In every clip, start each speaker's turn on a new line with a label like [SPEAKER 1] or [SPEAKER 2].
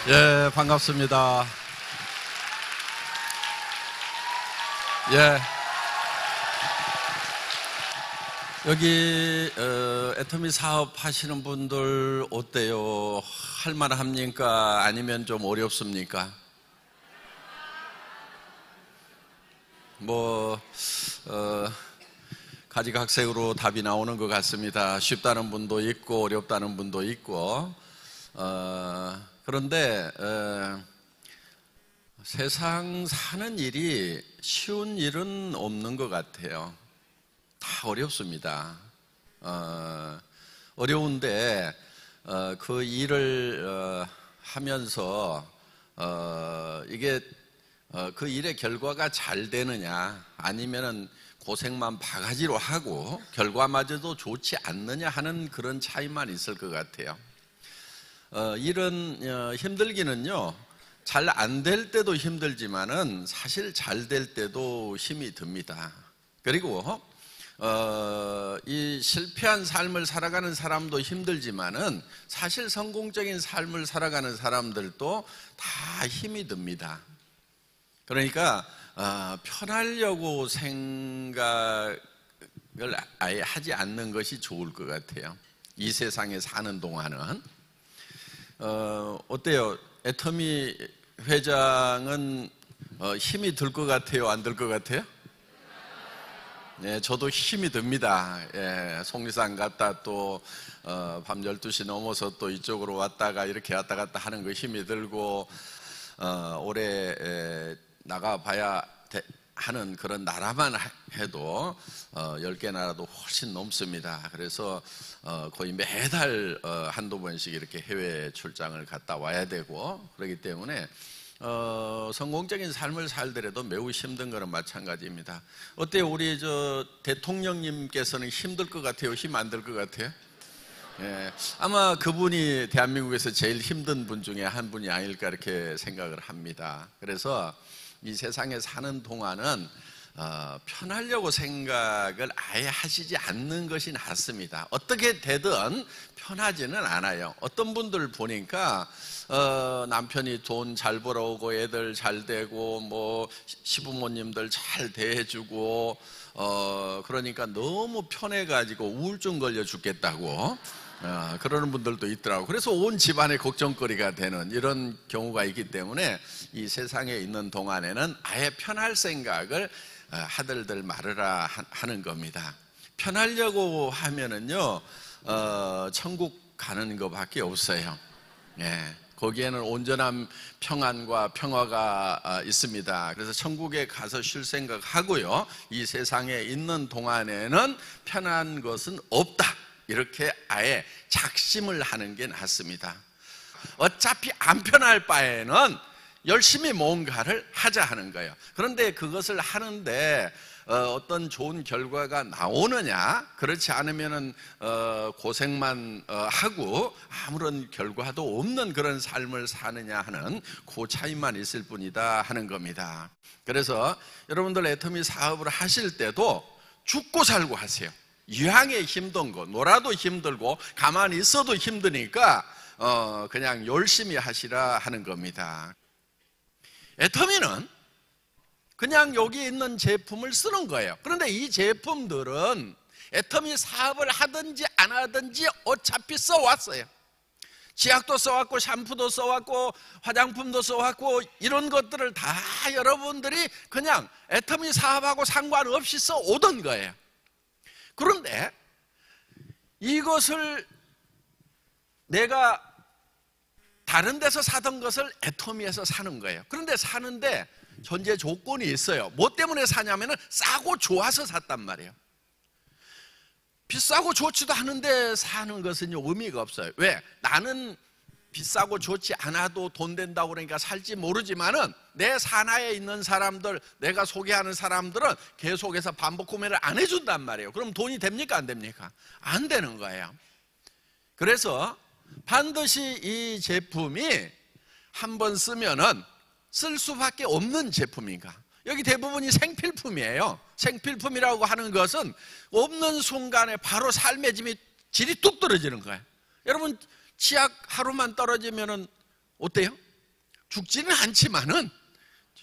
[SPEAKER 1] 예, 반갑습니다. 예. 여기 애터미 사업 하시는 분들 어때요? 할만합니까? 아니면 좀 어렵습니까? 가지각색으로 답이 나오는 것 같습니다. 쉽다는 분도 있고 어렵다는 분도 있고 그런데 세상 사는 일이 쉬운 일은 없는 것 같아요. 다 어렵습니다. 어려운데 그 일을 하면서 이게 그 일의 결과가 잘 되느냐 아니면은 고생만 바가지로 하고 결과마저도 좋지 않느냐 하는 그런 차이만 있을 것 같아요. 일은 힘들기는요, 잘 안 될 때도 힘들지만은 사실 잘 될 때도 힘이 듭니다. 그리고 이 실패한 삶을 살아가는 사람도 힘들지만은 사실 성공적인 삶을 살아가는 사람들도 다 힘이 듭니다. 그러니까 편하려고 생각을 아예 하지 않는 것이 좋을 것 같아요. 이 세상에 사는 동안은. 어때요? 애터미 회장은 힘이 들 것 같아요? 안 들 것 같아요? 네, 저도 힘이 듭니다. 예, 속리산 갔다 또 밤 12시 넘어서 또 이쪽으로 왔다가 이렇게 왔다 갔다 하는 거 힘이 들고 올해 나가봐야 하는 그런 나라만 해도 10개 나라도 훨씬 넘습니다. 그래서 거의 매달 한두 번씩 이렇게 해외 출장을 갔다 와야 되고 그렇기 때문에 성공적인 삶을 살더라도 매우 힘든 거는 마찬가지입니다. 어때요? 우리 대통령님께서는 힘들 것 같아요? 힘 안 들 것 같아요? 예, 아마 그분이 대한민국에서 제일 힘든 분 중에 한 분이 아닐까 이렇게 생각을 합니다. 그래서 이 세상에 사는 동안은 편하려고 생각을 아예 하시지 않는 것이 낫습니다. 어떻게 되든 편하지는 않아요. 어떤 분들 보니까 남편이 돈 잘 벌어오고 애들 잘 되고 뭐 시부모님들 잘 대해주고 그러니까 너무 편해가지고 우울증 걸려 죽겠다고 그러는 분들도 있더라고요. 그래서 온 집안의 걱정거리가 되는 이런 경우가 있기 때문에 이 세상에 있는 동안에는 아예 편할 생각을 하들들 말으라 하는 겁니다. 편하려고 하면은요 천국 가는 것밖에 없어요. 예, 거기에는 온전한 평안과 평화가 있습니다. 그래서 천국에 가서 쉴 생각하고요, 이 세상에 있는 동안에는 편한 것은 없다, 이렇게 아예 작심을 하는 게 낫습니다. 어차피 안 편할 바에는 열심히 뭔가를 하자 하는 거예요. 그런데 그것을 하는데 어떤 좋은 결과가 나오느냐, 그렇지 않으면은 고생만 하고 아무런 결과도 없는 그런 삶을 사느냐 하는 그 차이만 있을 뿐이다 하는 겁니다. 그래서 여러분들 애터미 사업을 하실 때도 죽고 살고 하세요. 유황에 힘든 거, 놀아도 힘들고 가만히 있어도 힘드니까 그냥 열심히 하시라 하는 겁니다. 애터미는 그냥 여기 있는 제품을 쓰는 거예요. 그런데 이 제품들은 애터미 사업을 하든지 안 하든지 어차피 써왔어요. 치약도 써왔고 샴푸도 써왔고 화장품도 써왔고 이런 것들을 다 여러분들이 그냥 애터미 사업하고 상관없이 써오던 거예요. 그런데 이것을 내가 다른 데서 사던 것을 애터미에서 사는 거예요. 그런데 사는데 전제 조건이 있어요. 뭐 때문에 사냐면은 싸고 좋아서 샀단 말이에요. 비싸고 좋지도 않은데 사는 것은요 의미가 없어요. 왜? 나는 비싸고 좋지 않아도 돈 된다고 그러니까 살지 모르지만은 내 산하에 있는 사람들, 내가 소개하는 사람들은 계속해서 반복 구매를 안 해준단 말이에요. 그럼 돈이 됩니까? 안 됩니까? 안 되는 거예요. 그래서 반드시 이 제품이 한번 쓰면은 쓸 수밖에 없는 제품인가? 여기 대부분이 생필품이에요. 생필품이라고 하는 것은 없는 순간에 바로 삶의 질이 뚝 떨어지는 거예요. 여러분 치약 하루만 떨어지면은 어때요? 죽지는 않지만은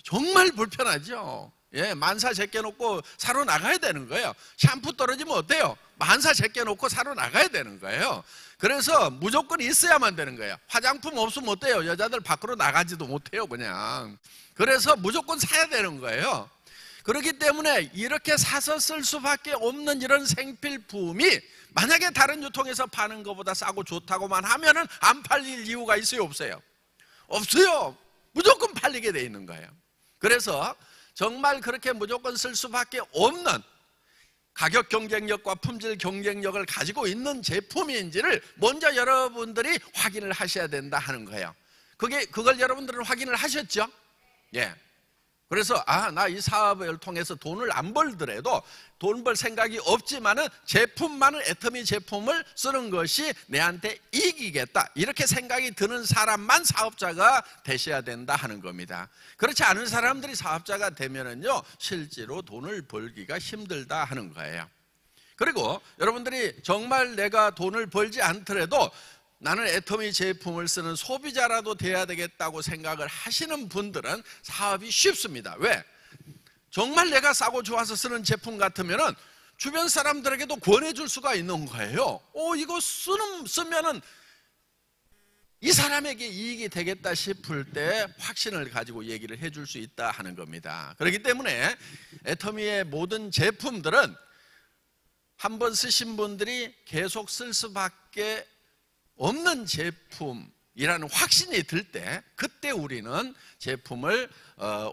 [SPEAKER 1] 정말 불편하죠. 예, 만사 제껴놓고 사러 나가야 되는 거예요. 샴푸 떨어지면 어때요? 만사 제껴놓고 사러 나가야 되는 거예요. 그래서 무조건 있어야만 되는 거예요. 화장품 없으면 어때요? 여자들 밖으로 나가지도 못해요, 그냥. 그래서 무조건 사야 되는 거예요. 그렇기 때문에 이렇게 사서 쓸 수밖에 없는 이런 생필품이 만약에 다른 유통에서 파는 것보다 싸고 좋다고만 하면은 안 팔릴 이유가 있어요, 없어요? 없어요. 무조건 팔리게 돼 있는 거예요. 그래서 정말 그렇게 무조건 쓸 수밖에 없는 가격 경쟁력과 품질 경쟁력을 가지고 있는 제품인지를 먼저 여러분들이 확인을 하셔야 된다 하는 거예요. 그걸 여러분들은 확인을 하셨죠? 예. 그래서 나 이 사업을 통해서 돈을 안 벌더라도 돈 벌 생각이 없지만은 제품만은 애터미 제품을 쓰는 것이 내한테 이기겠다, 이렇게 생각이 드는 사람만 사업자가 되셔야 된다 하는 겁니다. 그렇지 않은 사람들이 사업자가 되면은요 실제로 돈을 벌기가 힘들다 하는 거예요. 그리고 여러분들이 정말 내가 돈을 벌지 않더라도 나는 애터미 제품을 쓰는 소비자라도 돼야 되겠다고 생각을 하시는 분들은 사업이 쉽습니다. 왜? 정말 내가 싸고 좋아서 쓰는 제품 같으면은 주변 사람들에게도 권해줄 수가 있는 거예요. 이거 쓰면은 이 사람에게 이익이 되겠다 싶을 때 확신을 가지고 얘기를 해줄 수 있다 하는 겁니다. 그렇기 때문에 애터미의 모든 제품들은 한번 쓰신 분들이 계속 쓸 수밖에 없는 제품이라는 확신이 들 때, 그때 우리는 제품을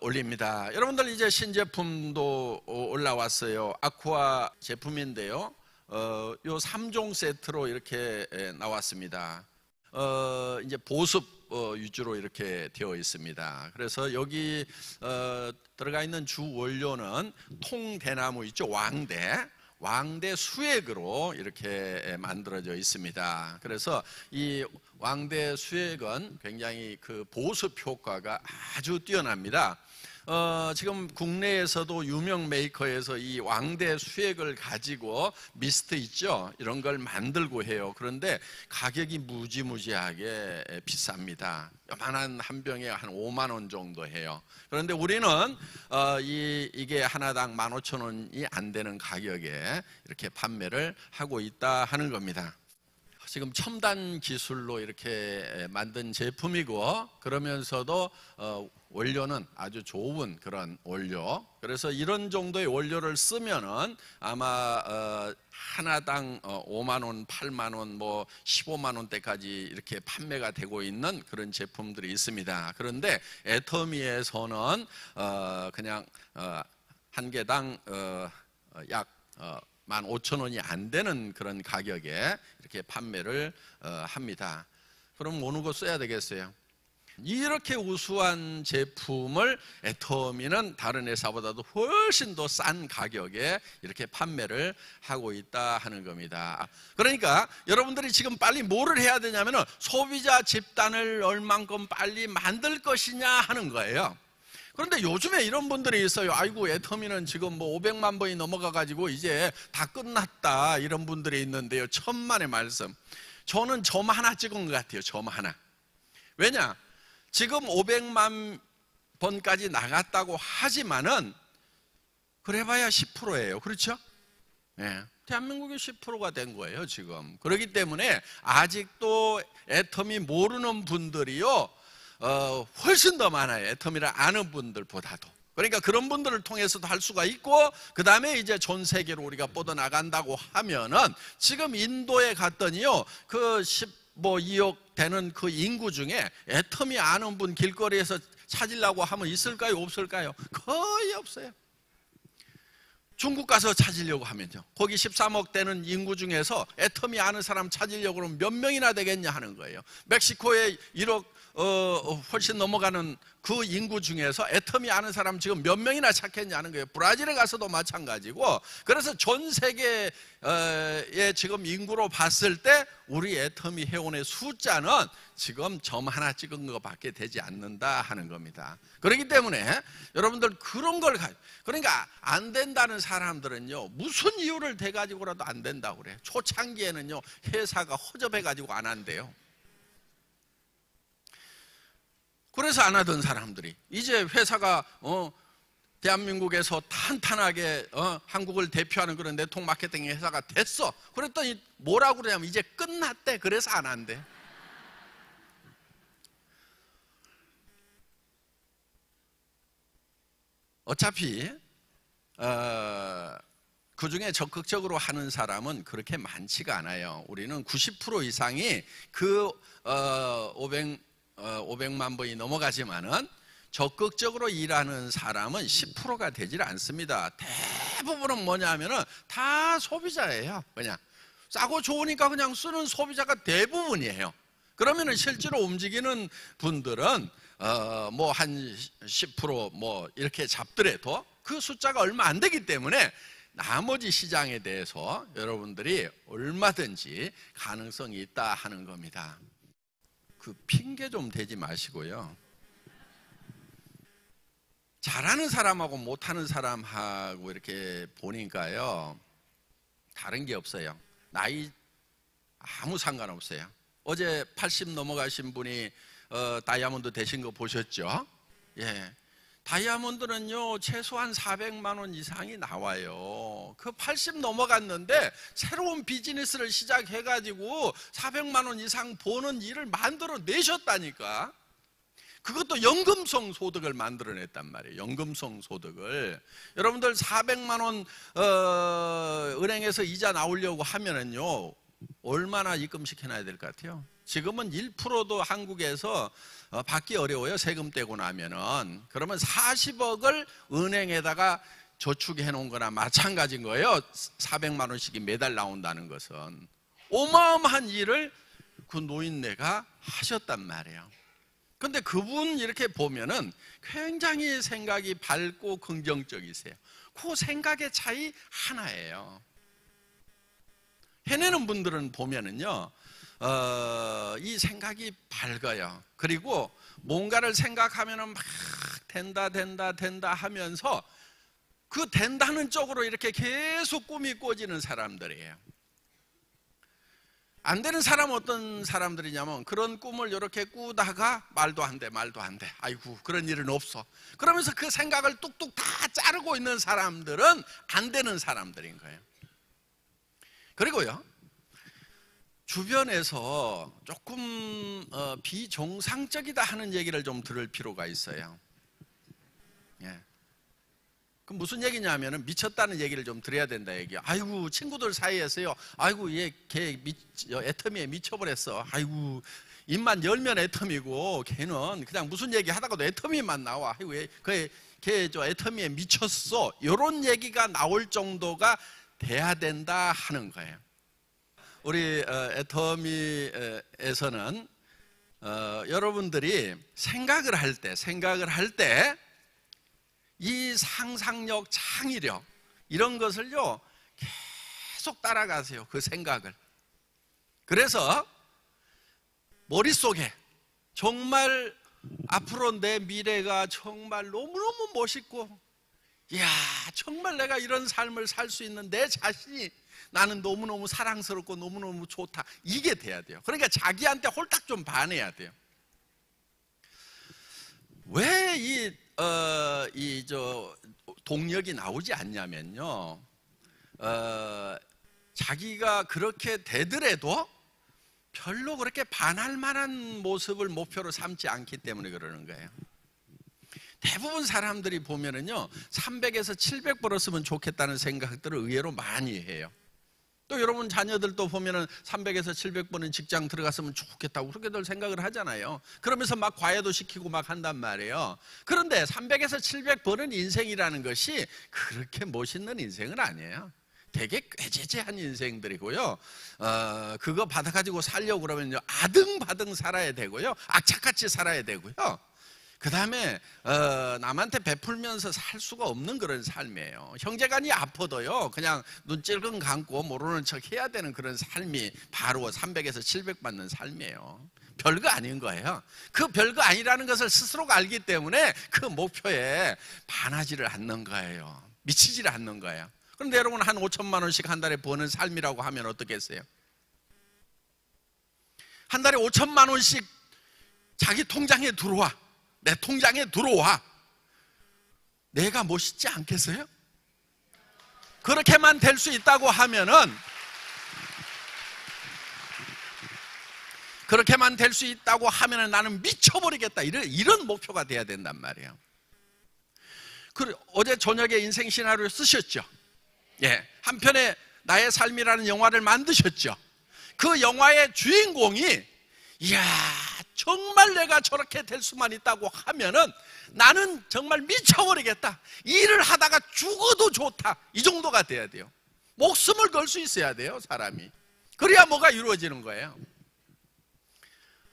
[SPEAKER 1] 올립니다. 여러분들 이제 신제품도 올라왔어요. 아쿠아 제품인데요, 요 3종 세트로 이렇게 나왔습니다. 이제 보습 위주로 이렇게 되어 있습니다. 그래서 여기 들어가 있는 주 원료는 통대나무 있죠, 왕대 수액으로 이렇게 만들어져 있습니다. 그래서 이 왕대 수액은 굉장히 그 보습 효과가 아주 뛰어납니다. 지금 국내에서도 유명 메이커에서 이 왕대 수액을 가지고 미스트 있죠, 이런 걸 만들고 해요. 그런데 가격이 무지무지하게 비쌉니다. 요만한 한 병에 한 5만 원 정도 해요. 그런데 우리는 이게 하나당 15,000원이 안 되는 가격에 이렇게 판매를 하고 있다 하는 겁니다. 지금 첨단 기술로 이렇게 만든 제품이고, 그러면서도 원료는 아주 좋은 그런 원료. 그래서 이런 정도의 원료를 쓰면은 아마 하나당 5만 원, 8만 원, 뭐 15만 원대까지 이렇게 판매가 되고 있는 그런 제품들이 있습니다. 그런데 애터미에서는 그냥 한 개당 약 15,000원이 안 되는 그런 가격에 이렇게 판매를 합니다. 그럼 어느 거 써야 되겠어요? 이렇게 우수한 제품을 애터미는 다른 회사보다도 훨씬 더 싼 가격에 이렇게 판매를 하고 있다 하는 겁니다. 그러니까 여러분들이 지금 빨리 뭐를 해야 되냐면은 소비자 집단을 얼만큼 빨리 만들 것이냐 하는 거예요. 그런데 요즘에 이런 분들이 있어요. 아이고, 애터미는 지금 뭐 500만 번이 넘어가가지고 이제 다 끝났다, 이런 분들이 있는데요. 천만의 말씀. 저는 점 하나 찍은 것 같아요. 점 하나. 왜냐? 지금 500만 번까지 나갔다고 하지만은 그래봐야 10%예요. 그렇죠? 네. 대한민국이 10%가 된 거예요, 지금. 그렇기 때문에 아직도 애터미 모르는 분들이요, 훨씬 더 많아요. 애터미를 아는 분들보다도. 그러니까 그런 분들을 통해서도 할 수가 있고, 그 다음에 이제 전 세계로 우리가 뻗어나간다고 하면은, 지금 인도에 갔더니요, 그 2억 되는 그 인구 중에 애터미 아는 분 길거리에서 찾으려고 하면 있을까요, 없을까요? 거의 없어요. 중국 가서 찾으려고 하면요, 거기 13억 되는 인구 중에서 애터미 아는 사람 찾으려고 하면 몇 명이나 되겠냐 하는 거예요. 멕시코에 1억 훨씬 넘어가는 그 인구 중에서 애터미 아는 사람 지금 몇 명이나 찾겠냐는 거예요. 브라질에 가서도 마찬가지고. 그래서 전 세계의 지금 인구로 봤을 때 우리 애터미 회원의 숫자는 지금 점 하나 찍은 것밖에 되지 않는다 하는 겁니다. 그렇기 때문에 여러분들 그런 걸 그러니까 안 된다는 사람들은요, 무슨 이유를 대가지고라도 안 된다고 그래요. 초창기에는요, 회사가 허접해가지고 안 한대요. 그래서 안 하던 사람들이 이제 회사가 대한민국에서 탄탄하게 한국을 대표하는 그런 네트워크 마케팅 회사가 됐어. 그랬더니 뭐라고 그러냐면 이제 끝났대. 그래서 안 한대. 어차피 그 중에 적극적으로 하는 사람은 그렇게 많지가 않아요. 우리는 90% 이상이 그 500만 번이 넘어가지만은 적극적으로 일하는 사람은 10%가 되질 않습니다. 대부분은 뭐냐면은 다 소비자예요. 그냥 싸고 좋으니까 그냥 쓰는 소비자가 대부분이에요. 그러면은 실제로 움직이는 분들은 뭐 한 10% 뭐 이렇게 잡더라도 그 숫자가 얼마 안 되기 때문에 나머지 시장에 대해서 여러분들이 얼마든지 가능성이 있다 하는 겁니다. 그 핑계 좀 대지 마시고요. 잘하는 사람하고 못하는 사람하고 이렇게 보니까요, 다른 게 없어요. 나이 아무 상관없어요. 어제 80 넘어가신 분이 다이아몬드 되신 거 보셨죠? 예. 다이아몬드는요, 최소한 400만 원 이상이 나와요. 그 80 넘어갔는데 새로운 비즈니스를 시작해가지고 400만 원 이상 버는 일을 만들어 내셨다니까. 그것도 연금성 소득을 만들어냈단 말이에요. 연금성 소득을. 여러분들 400만 원 은행에서 이자 나오려고 하면은요, 얼마나 입금시켜놔야 될 것 같아요? 지금은 1%도 한국에서 받기 어려워요. 세금 떼고 나면은. 그러면 40억을 은행에다가 저축해 놓은 거나 마찬가지인 거예요. 400만 원씩이 매달 나온다는 것은. 어마어마한 일을 그 노인네가 하셨단 말이에요. 근데 그분 이렇게 보면은 굉장히 생각이 밝고 긍정적이세요. 그 생각의 차이 하나예요. 해내는 분들은 보면은요, 이 생각이 밝아요. 그리고 뭔가를 생각하면은 막 된다 하면서 그 된다는 쪽으로 이렇게 계속 꿈이 꿔지는 사람들이에요. 안 되는 사람은 어떤 사람들이냐면 그런 꿈을 이렇게 꾸다가 말도 안 돼. 아이고, 그런 일은 없어. 그러면서 그 생각을 뚝뚝 다 자르고 있는 사람들은 안 되는 사람들인 거예요. 그리고요, 주변에서 조금 비정상적이다 하는 얘기를 좀 들을 필요가 있어요. 예. 그 무슨 얘기냐면은 미쳤다는 얘기를 좀 드려야 된다 얘기야. 아이고, 친구들 사이에서요, 아이고, 걔 애터미에 미쳐버렸어. 아이고, 입만 열면 애터미고 걔는 그냥 무슨 얘기 하다가도 애터미만 나와. 아이고, 걔 저 애터미에 미쳤어. 이런 얘기가 나올 정도가 돼야 된다 하는 거예요. 우리 애터미에서는 여러분들이 생각을 할 때 이 상상력, 창의력 이런 것을요 계속 따라가세요. 그 생각을. 그래서 머릿속에 정말 앞으로 내 미래가 정말 너무너무 멋있고, 이야, 정말 내가 이런 삶을 살 수 있는 내 자신이 나는 너무너무 사랑스럽고 너무너무 좋다, 이게 돼야 돼요. 그러니까 자기한테 홀딱 좀 반해야 돼요. 왜 동력이 나오지 않냐면요, 자기가 그렇게 되더라도 별로 그렇게 반할 만한 모습을 목표로 삼지 않기 때문에 그러는 거예요. 대부분 사람들이 보면은요, 300에서 700 벌었으면 좋겠다는 생각들을 의외로 많이 해요. 또 여러분 자녀들도 보면은 300에서 700 버는 직장 들어갔으면 좋겠다고 그렇게들 생각을 하잖아요. 그러면서 막 과외도 시키고 막 한단 말이에요. 그런데 300에서 700 버는 인생이라는 것이 그렇게 멋있는 인생은 아니에요. 되게 꾀죄죄한 인생들이고요. 그거 받아가지고 살려고 그러면 아등바등 살아야 되고요. 악착같이 살아야 되고요. 그 다음에 남한테 베풀면서 살 수가 없는 그런 삶이에요. 형제간이 아파도요, 그냥 눈 찔끔 감고 모르는 척 해야 되는 그런 삶이 바로 300에서 700 받는 삶이에요. 별거 아닌 거예요. 그 별거 아니라는 것을 스스로가 알기 때문에 그 목표에 반하지를 않는 거예요. 미치지를 않는 거예요. 그런데 여러분, 한 5천만 원씩 한 달에 버는 삶이라고 하면 어떻겠어요? 한 달에 5천만 원씩 자기 통장에 들어와. 내 통장에 들어와. 내가 멋있지 않겠어요? 그렇게만 될 수 있다고 하면은, 그렇게만 될 수 있다고 하면은 나는 미쳐버리겠다. 이런 목표가 돼야 된단 말이에요. 어제 저녁에 인생 시나리오 쓰셨죠? 예, 한편의 나의 삶이라는 영화를 만드셨죠? 그 영화의 주인공이, 이야, 정말 내가 저렇게 될 수만 있다고 하면은 나는 정말 미쳐버리겠다. 일을 하다가 죽어도 좋다. 이 정도가 돼야 돼요. 목숨을 걸 수 있어야 돼요, 사람이. 그래야 뭐가 이루어지는 거예요.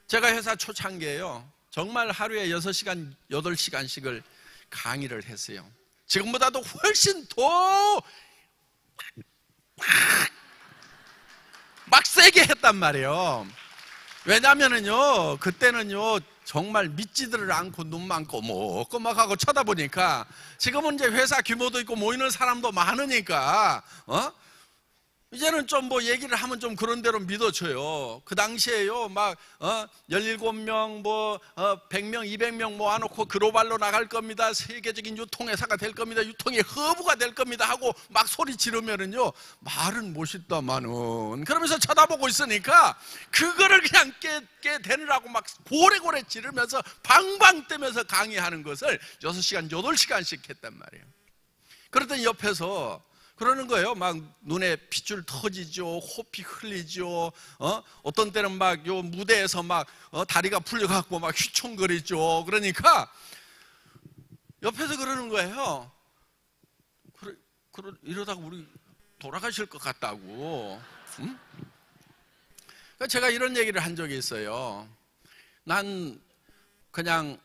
[SPEAKER 1] 제가 회사 초창기에요, 정말 하루에 6시간, 8시간씩을 강의를 했어요. 지금보다도 훨씬 더 막 세게 했단 말이에요. 왜냐면은요, 그때는요, 정말 믿지들을 않고 눈만 꼬먹꼬먹하고 쳐다보니까, 지금은 이제 회사 규모도 있고 모이는 사람도 많으니까, 이제는 좀 뭐 얘기를 하면 좀 그런 대로 믿어줘요. 그 당시에요, 막, 17명, 100명, 200명 모아놓고 글로벌로 나갈 겁니다. 세계적인 유통회사가 될 겁니다. 유통의 허브가 될 겁니다. 하고 막 소리 지르면은요, 말은 멋있다마는. 그러면서 쳐다보고 있으니까, 그거를 그냥 깨대느라고 막 고래고래 지르면서 방방 뜨면서 강의하는 것을 6시간, 8시간씩 했단 말이에요. 그랬더니 옆에서 그러는 거예요. 막 눈에 핏줄 터지죠, 호피 흘리죠, 어떤 때는 막 요 무대에서 막 다리가 풀려갖고 막 휘청거리죠. 그러니까 옆에서 그러는 거예요. 이러다가 우리 돌아가실 것 같다고. 응? 그러니까 제가 이런 얘기를 한 적이 있어요. 난 그냥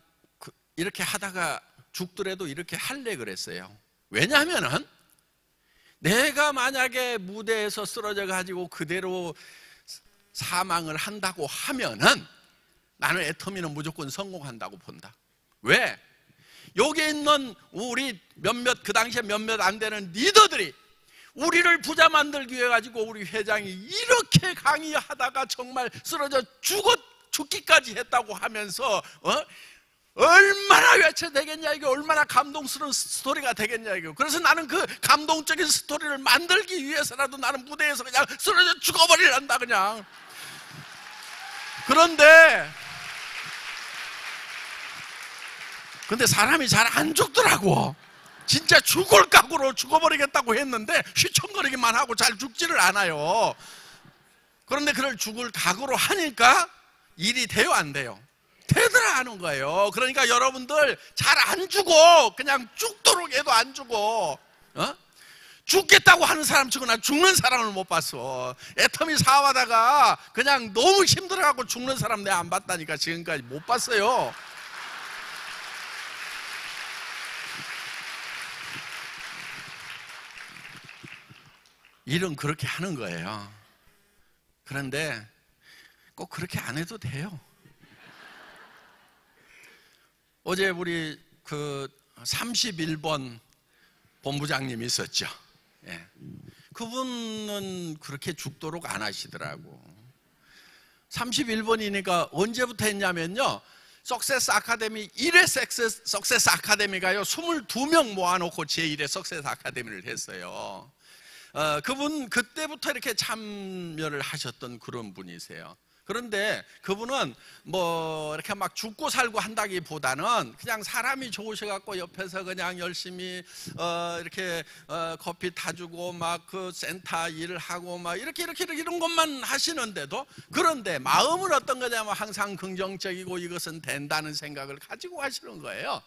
[SPEAKER 1] 이렇게 하다가 죽더라도 이렇게 할래 그랬어요. 왜냐하면은 내가 만약에 무대에서 쓰러져 가지고 그대로 사망을 한다고 하면은 나는 애터미는 무조건 성공한다고 본다. 왜? 여기 있는 우리 몇몇, 그 당시에 몇몇 안 되는 리더들이 우리를 부자 만들기 위해 가지고 우리 회장이 이렇게 강의하다가 정말 쓰러져 죽기까지 했다고 하면서 얼마나 외쳐되겠냐, 이게 얼마나 감동스러운 스토리가 되겠냐, 이거. 그래서 나는 그 감동적인 스토리를 만들기 위해서라도 나는 무대에서 그냥 쓰러져 죽어버리란다, 그냥. 근데 사람이 잘 안 죽더라고. 진짜 죽을 각오로 죽어버리겠다고 했는데 휘청거리기만 하고 잘 죽지를 않아요. 그런데 그걸 죽을 각오로 하니까 일이 돼요, 안 돼요? 되더라 하는 거예요. 그러니까 여러분들 잘 안 죽어. 그냥 죽도록 해도 안 죽어. 죽겠다고 하는 사람 치고 난 죽는 사람을 못 봤어. 애터미 사업하다가 그냥 너무 힘들어갖고 죽는 사람 내가 안 봤다니까. 지금까지 못 봤어요. 일은 그렇게 하는 거예요. 그런데 꼭 그렇게 안 해도 돼요. 어제 우리 그 31번 본부장님이 있었죠. 예. 그분은 그렇게 죽도록 안 하시더라고. 31번이니까 언제부터 했냐면요, 석세스 아카데미 1회 석세스 아카데미가요 22명 모아놓고 제1회 석세스 아카데미를 했어요. 그분 그때부터 이렇게 참여를 하셨던 그런 분이세요. 그런데 그분은 뭐 이렇게 막 죽고 살고 한다기보다는 그냥 사람이 좋으셔갖고 옆에서 그냥 열심히 이렇게 커피 타주고 막 그 센터 일을 하고 막 이렇게 이런 것만 하시는데도, 그런데 마음은 어떤 거냐면 항상 긍정적이고 이것은 된다는 생각을 가지고 하시는 거예요.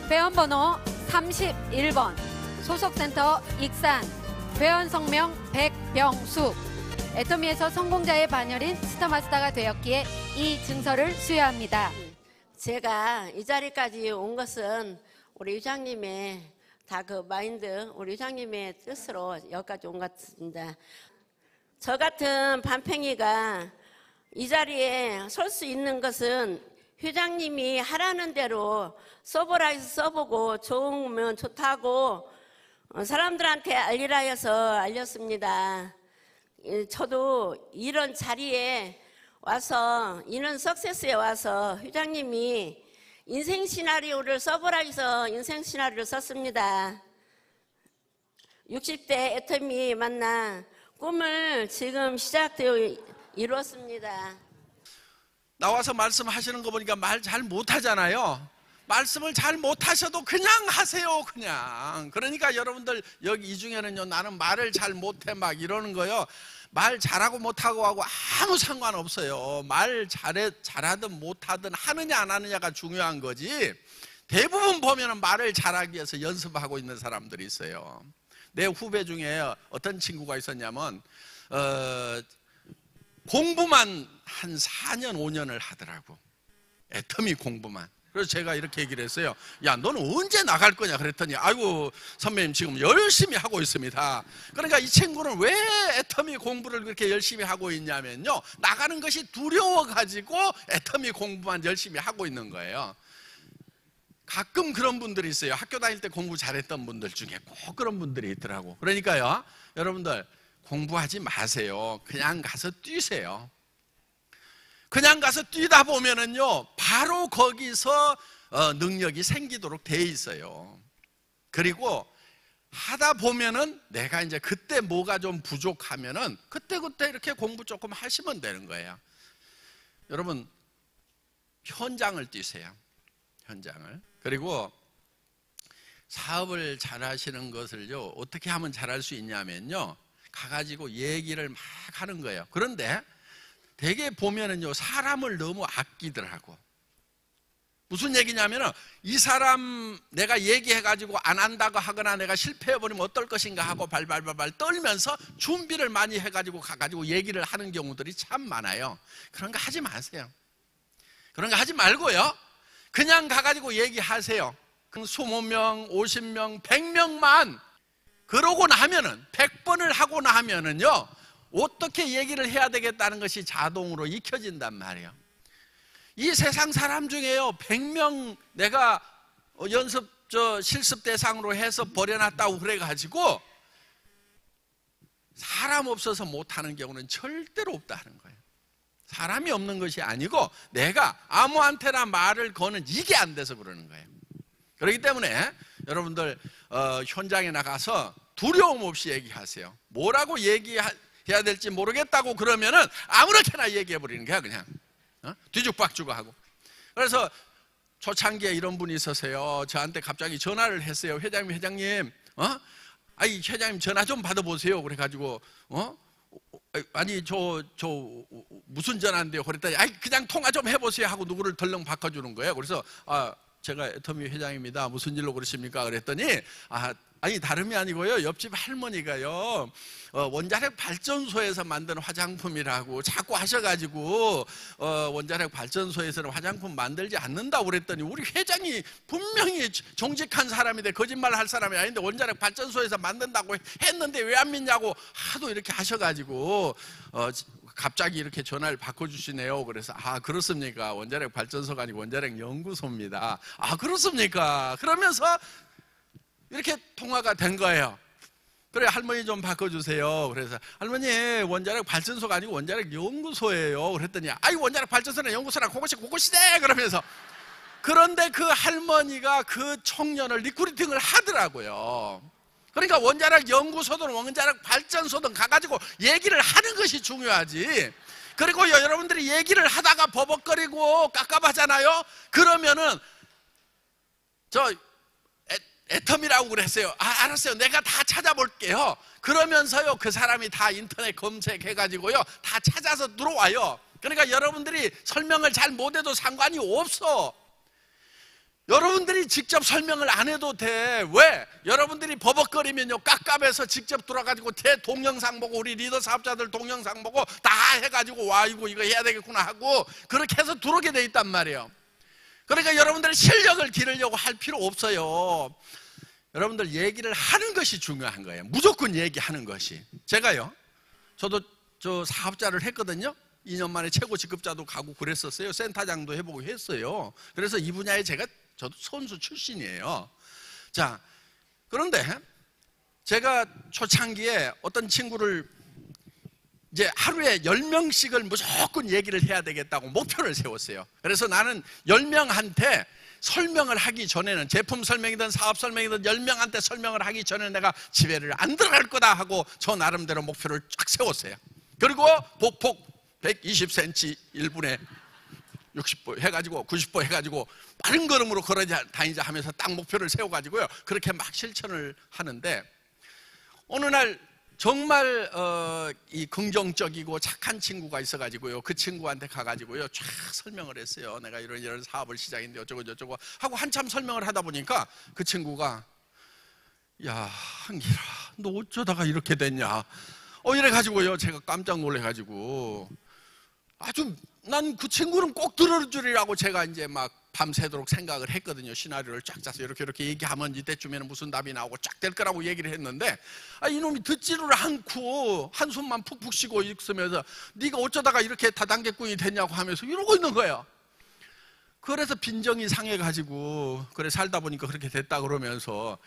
[SPEAKER 2] 회원번호 31번 소속센터 익산, 회원 성명 백병숙. 애터미에서 성공자의 반열인 스타마스터가 되었기에 이 증서를 수여합니다.
[SPEAKER 3] 제가 이 자리까지 온 것은 우리 회장님의 다 그 마인드, 우리 회장님의 뜻으로 여기까지 온 것 같습니다. 저 같은 반팽이가 이 자리에 설 수 있는 것은 회장님이 하라는 대로 써보라 해서 써보고 좋으면 좋다고 사람들한테 알리라 해서 알렸습니다. 저도 이런 자리에 와서 이는 석세스에 와서 회장님이 인생 시나리오를 써보라 해서 인생 시나리오를 썼습니다. 60대 애터미 만나 꿈을 지금 시작되어 이루었습니다.
[SPEAKER 1] 나와서 말씀하시는 거 보니까 말 잘 못하잖아요. 말씀을 잘 못하셔도 그냥 하세요. 그냥. 그러니까 여러분들 여기 이 중에는요, 나는 말을 잘 못해 막 이러는 거요, 말 잘하고 못하고 하고 아무 상관없어요. 말 잘하든 못하든 하느냐 안 하느냐가 중요한 거지, 대부분 보면 말을 잘하기 위해서 연습하고 있는 사람들이 있어요. 내 후배 중에 어떤 친구가 있었냐면 공부만 한 4년 5년을 하더라고. 애터미 공부만. 그래서 제가 이렇게 얘기를 했어요. 야, 너는 언제 나갈 거냐 그랬더니, 아이고 선배님 지금 열심히 하고 있습니다. 그러니까 이 친구는 왜 애터미 공부를 그렇게 열심히 하고 있냐면요, 나가는 것이 두려워가지고 애터미 공부만 열심히 하고 있는 거예요. 가끔 그런 분들이 있어요. 학교 다닐 때 공부 잘했던 분들 중에 꼭 그런 분들이 있더라고. 그러니까요, 여러분들 공부하지 마세요. 그냥 가서 뛰세요. 그냥 가서 뛰다 보면은요, 바로 거기서 능력이 생기도록 돼 있어요. 그리고 하다 보면은 내가 이제 그때 뭐가 좀 부족하면은 그때 이렇게 공부 조금 하시면 되는 거예요. 여러분, 현장을 뛰세요. 현장을. 그리고 사업을 잘 하시는 것을요, 어떻게 하면 잘할 수 있냐면요, 가가지고 얘기를 막 하는 거예요. 그런데 되게 보면은요, 사람을 너무 아끼더라고. 무슨 얘기냐면은, 이 사람 내가 얘기해가지고 안 한다고 하거나 내가 실패해버리면 어떨 것인가 하고 발발발발 떨면서 준비를 많이 해가지고 가가지고 얘기를 하는 경우들이 참 많아요. 그런 거 하지 마세요. 그런 거 하지 말고요, 그냥 가가지고 얘기하세요. 20명, 50명, 100명만 그러고 나면은, 100번을 하고 나면은요, 어떻게 얘기를 해야 되겠다는 것이 자동으로 익혀진단 말이에요. 이 세상 사람 중에요, 100명 내가 실습 대상으로 해서 버려놨다고 그래가지고 사람 없어서 못하는 경우는 절대로 없다는 거예요. 사람이 없는 것이 아니고 내가 아무한테나 말을 거는 이게 안 돼서 그러는 거예요. 그렇기 때문에 여러분들 현장에 나가서 두려움 없이 얘기하세요. 뭐라고 얘기해야 될지 모르겠다고 그러면은 아무렇게나 얘기해 버리는 거야. 그냥 뒤죽박죽 하고. 그래서 초창기에 이런 분이 있었어요. 저한테 갑자기 전화를 했어요. 회장님, 아니 회장님 전화 좀 받아보세요. 그래가지고 아니 저 무슨 전화인데요? 그랬더니 아니 그냥 통화 좀 해보세요 하고 누구를 덜렁 바꿔주는 거예요. 그래서 제가 애터미 회장입니다. 무슨 일로 그러십니까? 그랬더니 아니 다름이 아니고요, 옆집 할머니가요 원자력 발전소에서 만든 화장품이라고 자꾸 하셔가지고 원자력 발전소에서는 화장품 만들지 않는다고 그랬더니, 우리 회장이 분명히 정직한 사람인데 거짓말 할 사람이 아닌데 원자력 발전소에서 만든다고 했는데 왜 안 믿냐고 하도 이렇게 하셔가지고 갑자기 이렇게 전화를 바꿔주시네요. 그래서 그렇습니까? 원자력 발전소가 아니고 원자력 연구소입니다. 그렇습니까? 그러면서 이렇게 통화가 된 거예요. 그래, 할머니 좀 바꿔주세요. 그래서 할머니, 원자력 발전소가 아니고 원자력 연구소예요. 그랬더니 원자력 발전소나 연구소나 그것이네 그러면서. 그런데 그 할머니가 그 청년을 리크루팅을 하더라고요. 그러니까 원자력 연구소든 원자력 발전소든 가가지고 얘기를 하는 것이 중요하지. 그리고 여러분들이 얘기를 하다가 버벅거리고 깝깝하잖아요. 그러면은 애터미라고 그랬어요. 알았어요. 내가 다 찾아볼게요. 그러면서요, 그 사람이 다 인터넷 검색해가지고요, 다 찾아서 들어와요. 그러니까 여러분들이 설명을 잘 못해도 상관이 없어. 여러분들이 직접 설명을 안 해도 돼. 왜? 여러분들이 버벅거리면요, 깝깝해서 직접 들어가지고 동영상 보고, 우리 리더 사업자들 동영상 보고 다 해가지고 이거 해야 되겠구나 하고 그렇게 해서 들어오게 돼 있단 말이에요. 그러니까 여러분들이 실력을 기르려고 할 필요 없어요. 여러분들 얘기를 하는 것이 중요한 거예요. 무조건 얘기하는 것이. 저도 사업자를 했거든요. 2년 만에 최고 직급자도 가고 그랬었어요. 센터장도 해보고 했어요. 그래서 이 분야에 저도 선수 출신이에요. 자, 그런데 제가 초창기에 어떤 친구를 이제 하루에 10명씩을 무조건 얘기를 해야 되겠다고 목표를 세웠어요. 그래서 나는 10명한테 설명을 하기 전에는, 제품 설명이든 사업 설명이든 10명한테 설명을 하기 전에 내가 집회를 안 들어갈 거다 하고 저 나름대로 목표를 쫙 세웠어요. 그리고 보폭 120cm 1분에 60보 해가지고 90보 해가지고 빠른 걸음으로 걸어 다니자 하면서 딱 목표를 세워가지고요, 그렇게 막 실천을 하는데, 어느 날 정말 이 긍정적이고 착한 친구가 있어가지고요, 그 친구한테 가가지고요 쫙 설명을 했어요. 내가 이런 사업을 시작했는데 어쩌고 저쩌고 하고 한참 설명을 하다 보니까 그 친구가, 야 한길아, 너 어쩌다가 이렇게 됐냐, 이래가지고요 제가 깜짝 놀래가지고, 아주 난 그 친구는 꼭 들을 줄이라고 제가 이제 막 밤새도록 생각을 했거든요. 시나리오를 쫙 짜서 이렇게 얘기하면 이때쯤에는 무슨 답이 나오고 쫙 될 거라고 얘기를 했는데, 이놈이 듣지를 않고 한숨만 푹푹 쉬고 있으면서 네가 어쩌다가 이렇게 다단계꾼이 됐냐고 하면서 이러고 있는 거예요. 그래서 빈정이 상해가지고, 그래 살다 보니까 그렇게 됐다 그러면서,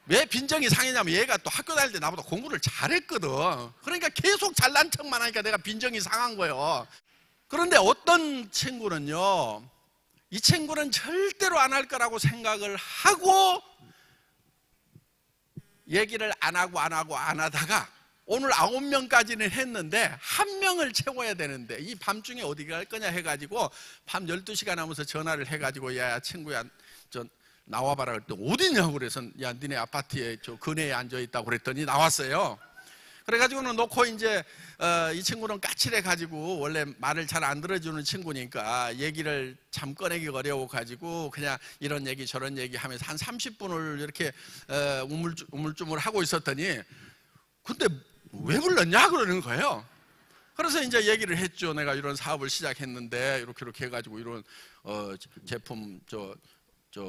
[SPEAKER 1] 왜 빈정이 상했냐면 얘가 또 학교 다닐 때 나보다 공부를 잘했거든. 그러니까 계속 잘난 척만 하니까 내가 빈정이 상한 거예요. 그런데 어떤 친구는요, 이 친구는 절대로 안 할 거라고 생각을 하고 얘기를 안 하다가 오늘 9명까지는 했는데 1명을 채워야 되는데 이 밤중에 어디 갈 거냐 해가지고 밤 12시가 넘어서 전화를 해가지고, 야 친구야 저 나와봐라 그랬더니 어디냐고 그래서, 야 니네 아파트에 저 근해에 앉아있다고 그랬더니 나왔어요. 그래가지고는 놓고 이제 이 친구는 까칠해가지고 원래 말을 잘 안 들어주는 친구니까 얘기를 참 꺼내기 어려워가지고 그냥 이런 얘기 저런 얘기 하면서 한 30분을 이렇게 우물쭈물 하고 있었더니, 근데 왜 불렀냐 그러는 거예요. 그래서 이제 얘기를 했죠. 내가 이런 사업을 시작했는데 이렇게 해가지고 이런 제품 저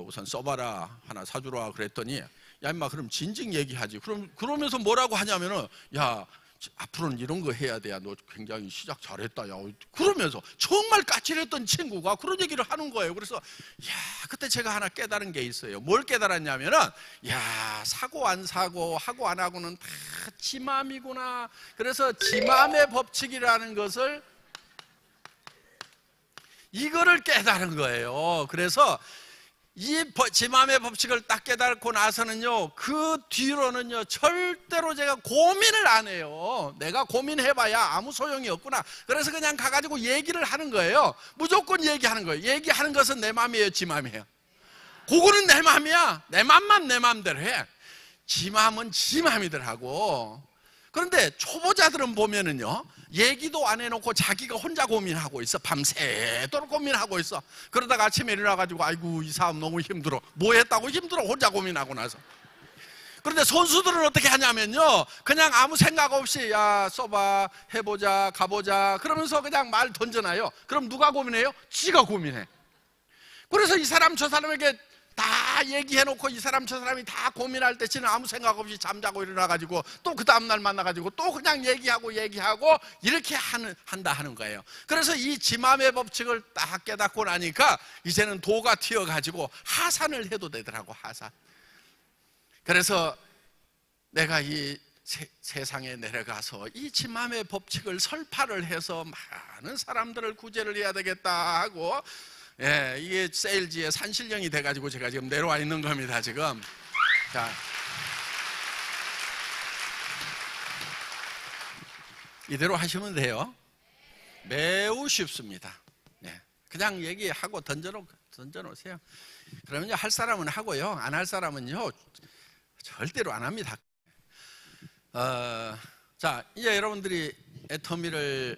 [SPEAKER 1] 우선 써봐라, 하나 사주라 그랬더니, 야 임마 그럼 진즉 얘기하지. 그러면서 뭐라고 하냐면은, 야 앞으로는 이런 거 해야 돼. 너 굉장히 시작 잘했다. 야 그러면서 정말 까칠했던 친구가 그런 얘기를 하는 거예요. 그래서 야 그때 제가 하나 깨달은 게 있어요. 뭘 깨달았냐면은, 야 사고 안 사고 하고 안 하고는 다 지 맘이구나. 그래서 지 맘의 법칙이라는 것을, 이거를 깨달은 거예요. 그래서 이 지 맘의 법칙을 딱 깨닫고 나서는요, 그 뒤로는요 절대로 제가 고민을 안 해요. 내가 고민해봐야 아무 소용이 없구나. 그래서 그냥 가가지고 얘기를 하는 거예요. 무조건 얘기하는 거예요. 얘기하는 것은 내 맘이에요, 지 맘이에요? 그거는 내 맘이야. 내 맘만 내 맘대로 해. 지 맘은 지 맘이더라고. 그런데 초보자들은 보면은요, 얘기도 안 해놓고 자기가 혼자 고민하고 있어. 밤새도록 고민하고 있어. 그러다가 아침에 일어나가지고, 아이고 이 사업 너무 힘들어. 뭐 했다고 힘들어, 혼자 고민하고 나서. 그런데 선수들은 어떻게 하냐면요, 그냥 아무 생각 없이 야 써봐, 해보자, 가보자 그러면서 그냥 말 던져놔요. 그럼 누가 고민해요? 지가 고민해. 그래서 이 사람 저 사람에게 다 얘기해놓고 이 사람 저 사람이 다 고민할 때 지는 아무 생각 없이 잠자고 일어나가지고 또 그 다음날 만나가지고 또 그냥 얘기하고 이렇게 한다 하는 거예요. 그래서 이 지 맘의 법칙을 딱 깨닫고 나니까 이제는 도가 튀어가지고 하산을 해도 되더라고, 하산. 그래서 내가 이 세상에 내려가서 이 지 맘의 법칙을 설파를 해서 많은 사람들을 구제를 해야 되겠다 하고, 예, 이게 세일즈의 산신령이 돼가지고 제가 지금 내려와 있는 겁니다, 지금. 자, 이대로 하시면 돼요. 매우 쉽습니다. 예, 그냥 얘기하고 던져놓으세요. 그러면 할 사람은 하고요, 안 할 사람은요, 절대로 안 합니다. 자, 이제 여러분들이 애터미를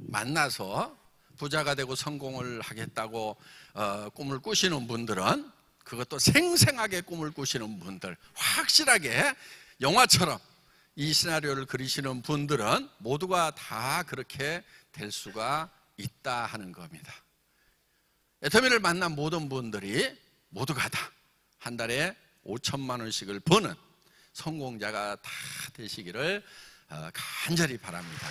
[SPEAKER 1] 만나서 부자가 되고 성공을 하겠다고 꿈을 꾸시는 분들은, 그것도 생생하게 꿈을 꾸시는 분들, 확실하게 영화처럼 이 시나리오를 그리시는 분들은 모두가 다 그렇게 될 수가 있다 하는 겁니다. 애터미를 만난 모든 분들이 모두가 다 한 달에 5천만 원씩을 버는 성공자가 다 되시기를 간절히 바랍니다.